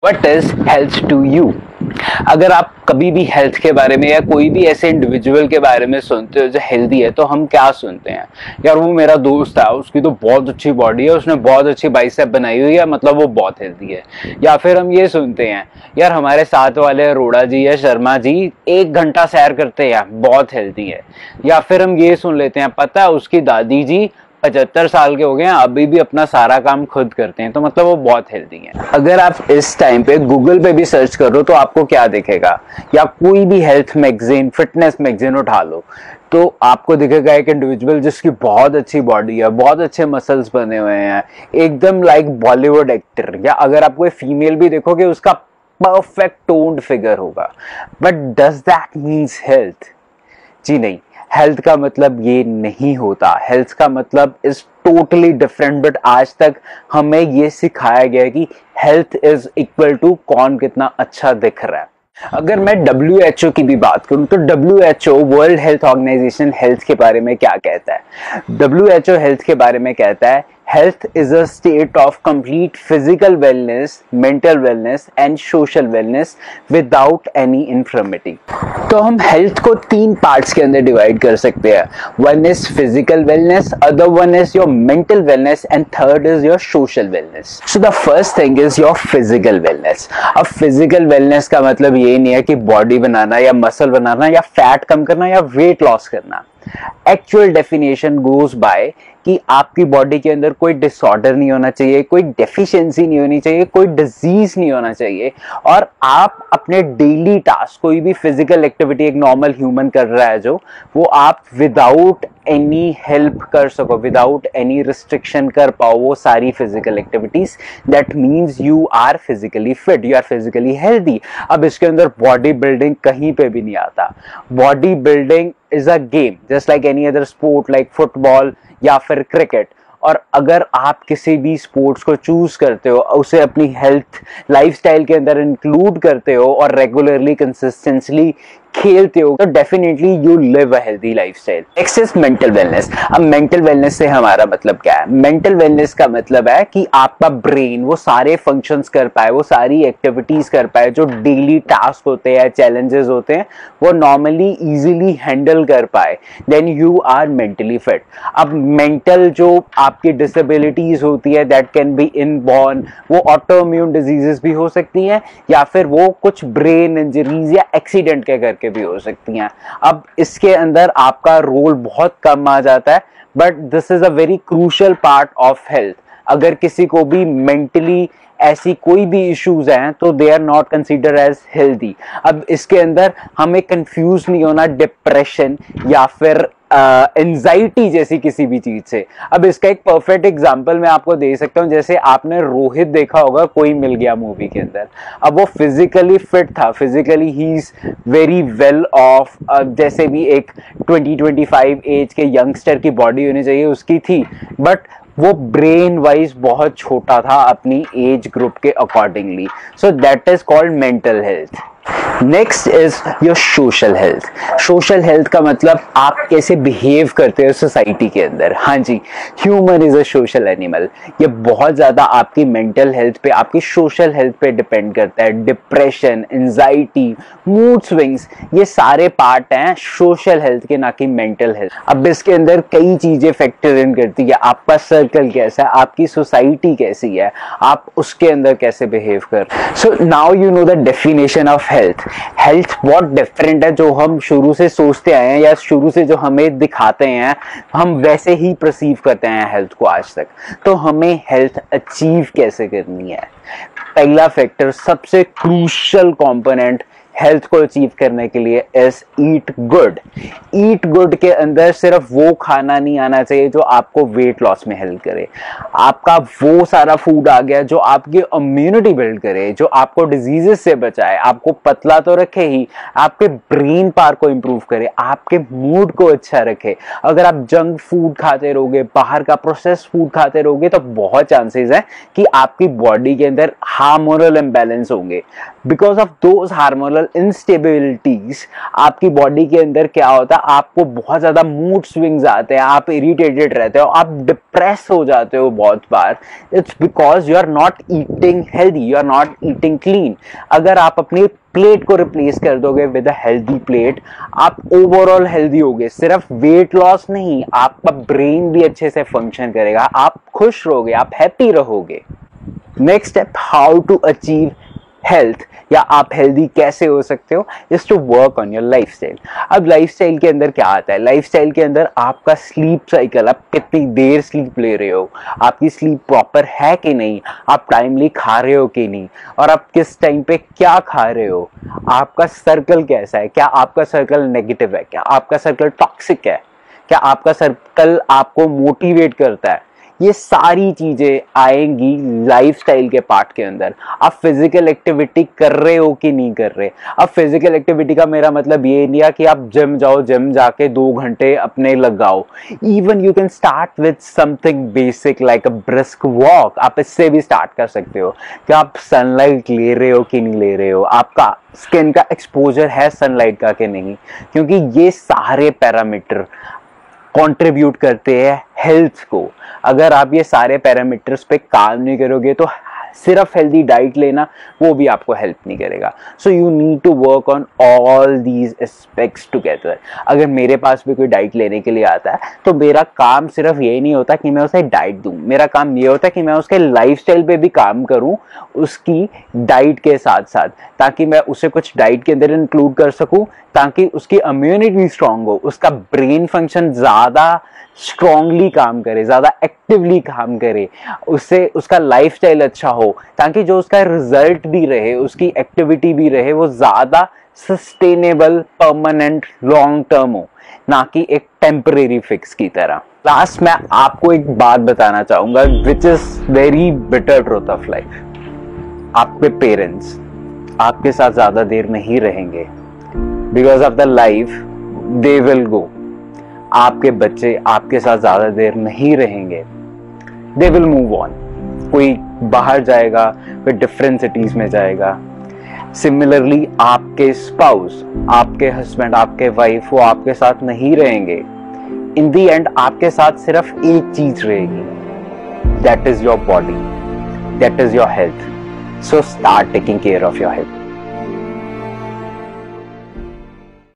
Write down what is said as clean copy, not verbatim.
What is health to you? अगर आप कभी भी हेल्थ के बारे में या कोई भी ऐसे इंडिविजुअल के बारे में सुनते हो जो हेल्दी है, तो हम क्या सुनते हैं? यार वो मेरा दोस्त है, उसकी तो बहुत अच्छी बॉडी है, उसने बहुत अच्छी बाइसेप बनाई हुई है, मतलब वो बहुत हेल्दी है। या फिर हम ये सुनते हैं, यार हमारे साथ वाले अरोड़ा जी या शर्मा जी 1 घंटा सैर करते हैं, बहुत हेल्दी है। या फिर हम ये सुन लेते हैं, पता है उसकी दादी जी 75 साल के हो गए हैं, अभी भी अपना सारा काम खुद करते हैं, तो मतलब वो बहुत हेल्दी है। अगर आप इस टाइम पे गूगल पे भी सर्च करो तो आपको क्या दिखेगा, या कोई भी हेल्थ मैगजीन, फिटनेस मैगजीन उठा लो, तो आपको दिखेगा एक इंडिविजुअल जिसकी बहुत अच्छी बॉडी है, बहुत अच्छे मसल्स बने हुए हैं, एकदम लाइक बॉलीवुड एक्टर। या अगर आप कोई फीमेल भी देखोगे, उसका परफेक्ट टोन्ड फिगर होगा। But does that means health? जी नहीं, हेल्थ का मतलब ये नहीं होता। हेल्थ का मतलब इज टोटली डिफरेंट। बट आज तक हमें ये सिखाया गया है कि हेल्थ इज इक्वल टू कौन कितना अच्छा दिख रहा है। अगर मैं WHO की भी बात करूं तो WHO, world health organisation, health के बारे में क्या कहता है? WHO हेल्थ के बारे में कहता है, health is a state of complete physical wellness, mental wellness and social wellness without any infirmity. तो हम हेल्थ को 3 पार्ट्स के अंदर डिवाइड कर सकते हैं। One is physical wellness, other one is your mental wellness and third is your social wellness. So the first thing is your physical wellness. अब physical wellness का मतलब ये नहीं है कि बॉडी बनाना या मसल बनाना या फैट कम करना या वेट लॉस करना। एक्चुअल डेफिनेशन गोज बाय कि आपकी बॉडी के अंदर कोई डिसऑर्डर नहीं होना चाहिए, कोई डेफिशिएंसी नहीं होनी चाहिए, कोई डिजीज नहीं होना चाहिए, और आप अपने डेली टास्क, कोई भी फिजिकल एक्टिविटी एक नॉर्मल ह्यूमन कर रहा है जो, वो आप विदाउट एनी हेल्प कर सको, विदाउट एनी रिस्ट्रिक्शन कर पाओ वो सारी physical activities. That means you are physically fit, you are physically healthy. अब इसके अंदर बॉडी बिल्डिंग कहीं पे भी नहीं आता। Body building is a game just like any other sport, like football या फिर क्रिकेट। और अगर आप किसी भी स्पोर्ट्स को चूज करते हो, उसे अपनी हेल्थ लाइफस्टाइल के अंदर इंक्लूड करते हो और रेगुलरली कंसिस्टेंटली खेलते हो, तो definitely you live a healthy lifestyle. Next is mental wellness. अब मेंटल वेलनेस से हमारा मतलब क्या है? मेंटल वेलनेस का मतलब है कि आपका ब्रेन वो सारे फंक्शंस कर पाए, वो सारी एक्टिविटीज कर पाए, जो डेली टास्क होते हैं, चैलेंजेस होते हैं, वो नॉर्मली इजीली हैंडल कर पाए। Then you are mentally fit. अब मेंटल जो आपकी डिसेबिलिटीज होती है, दैट कैन बी इनबॉर्न, वो ऑटोइम्यून डिजीजेस भी हो सकती हैं, या फिर वो कुछ ब्रेन इंजरीज या एक्सीडेंट के करके भी हो सकती हैं। अब इसके अंदर आपका रोल बहुत कम आ जाता है, but this is a very crucial part of health. अगर किसी को भी मेंटली ऐसी कोई भी इश्यूज हैं तो they are not consider as healthy. अब इसके अंदर हमें कंफ्यूज नहीं होना डिप्रेशन या फिर एंजाइटी जैसी किसी भी चीज से। अब इसका एक परफेक्ट एग्जांपल मैं आपको दे सकता हूं। जैसे आपने रोहित देखा होगा कोई मिल गया मूवी के अंदर। अब वो फिजिकली फिट था, physically he is very well of, जैसे भी एक 20-25 एज के यंगस्टर की बॉडी होनी चाहिए उसकी थी, बट वो ब्रेन वाइज बहुत छोटा था अपनी एज ग्रुप के accordingly. So that is called mental health. Next is your social health. Social health का मतलब आप कैसे बिहेव करते हो सोसाइटी के अंदर। हाँ जी, human is a social animal. ये बहुत ज्यादा आपकी मेंटल हेल्थ पे, आपकी सोशल हेल्थ पे डिपेंड करता है। डिप्रेशन, एंजाइटी, मूड स्विंग्स, ये सारे पार्ट हैं सोशल हेल्थ के, ना कि मेंटल हेल्थ। अब इसके अंदर कई चीजें फैक्टर इन करती है। आपका सर्कल कैसा है, आपकी सोसाइटी कैसी है, आप उसके अंदर कैसे बिहेव कर। So now you know the definition of health. Health बहुत डिफरेंट है, जो हम शुरू से सोचते आए हैं या शुरू से जो हमें दिखाते हैं, हम वैसे ही परसीव करते हैं हेल्थ को आज तक। तो हमें हेल्थ अचीव कैसे करनी है? पहला फैक्टर, सबसे क्रूशियल कंपोनेंट हेल्थ को अचीव करने के लिए is eat good. Eat good के अंदर सिर्फ वो खाना नहीं आना चाहिए जो आपको वेट लॉस में हेल्प करे। आपका वो सारा फूड आ गया जो आपकी इम्यूनिटी बिल्ड करे, जो आपको डिजीजेस से बचाए, आपको पतला तो रखे ही, आपके ब्रेन पावर को इंप्रूव करे, आपके मूड को अच्छा रखे। अगर आप जंक फूड खाते रहोगे, बाहर का प्रोसेस फूड खाते रहोगे, तो बहुत चांसेस है कि आपकी बॉडी के अंदर हार्मोनल इम्बैलेंस होंगे। Because of those hormonal emotional instabilities, आपकी बॉडी के अंदर क्या होता है, आपको बहुत ज़्यादा मूड स्विंग्स आते हैं, आप इरिटेटेड रहते हो, आप डिप्रेस हो जाते हो बहुत बार। It's because you are not eating healthy, you are not eating clean. अगर आप अपनी प्लेट को रिप्लेस कर दोगे विद अ हेल्दी प्लेट, आप ओवरऑल हेल्दी होगे। सिर्फ वेट लॉस नहीं, आपका ब्रेन भी अच्छे से फंक्शन करेगा, आप खुश रहोगे, आप हैप्पी रहोगे। Next step, how to achieve health या आप हेल्दी कैसे हो सकते हो, is to work on your lifestyle. अब लाइफस्टाइल के अंदर क्या आता है, लाइफस्टाइल के अंदर आपका स्लीप साइकिल, आप कितनी देर स्लीप ले रहे हो, आपकी स्लीप प्रॉपर है कि नहीं, आप टाइमली खा रहे हो कि नहीं, और आप किस टाइम पे क्या खा रहे हो, आपका सर्कल कैसा है, क्या आपका सर्कल नेगेटिव है, क्या आपका सर्कल टॉक्सिक है, क्या आपका सर्कल आपको मोटिवेट करता है। ये सारी चीजें आएंगी लाइफस्टाइल के पार्ट के अंदर। आप फिजिकल एक्टिविटी कर रहे हो कि नहीं कर रहे। अब फिजिकल एक्टिविटी का मेरा मतलब ये नहीं है कि आप जिम जाओ, जिम जाके 2 घंटे अपने लगाओ। Even you can start with something basic like a brisk walk. आप इससे भी स्टार्ट कर सकते हो कि आप सनलाइट ले रहे हो कि नहीं ले रहे हो, आपका स्किन का एक्सपोजर है सनलाइट का कि नहीं, क्योंकि ये सारे पैरामीटर कंट्रीब्यूट करते हैं हेल्थ को। अगर आप ये सारे पैरामीटर्स पे काम नहीं करोगे तो सिर्फ हेल्दी डाइट लेना वो भी आपको हेल्प नहीं करेगा। So you need to work on all these aspects together. अगर मेरे पास भी कोई डाइट लेने के लिए आता है तो मेरा काम सिर्फ ये नहीं होता कि मैं उसे डाइट दूं, मेरा काम ये होता है कि मैं उसके लाइफस्टाइल पे भी काम करूं उसकी डाइट के साथ साथ, ताकि मैं उसे कुछ डाइट के अंदर इंक्लूड कर सकूं, ताकि उसकी इम्यूनिटी स्ट्रांग हो, उसका ब्रेन फंक्शन ज्यादा स्ट्रांगली काम करे, ज्यादा एक्टिवली काम करे, उससे उसका लाइफस्टाइल अच्छा हो, ताकि जो उसका रिजल्ट भी रहे, उसकी एक्टिविटी भी रहे, वो ज्यादा सस्टेनेबल, परमानेंट, लॉन्ग टर्म हो, ना कि एक टेम्परेरी फिक्स की तरह। लास्ट में आपको एक बात बताना चाहूंगा which is very bitter truth of life. आपके पेरेंट्स आपके साथ ज्यादा देर नहीं रहेंगे, because of the life they will go. आपके बच्चे आपके साथ ज्यादा देर नहीं रहेंगे, दे विल मूव ऑन। कोई बाहर जाएगा, कोई डिफरेंट सिटीज में जाएगा। सिमिलरली आपके स्पाउस, आपके हस्बैंड, आपके वाइफ, वो आपके साथ नहीं रहेंगे। इन दी एंड आपके साथ सिर्फ एक चीज रहेगी, that is your body, that is your health. So start taking care of your health.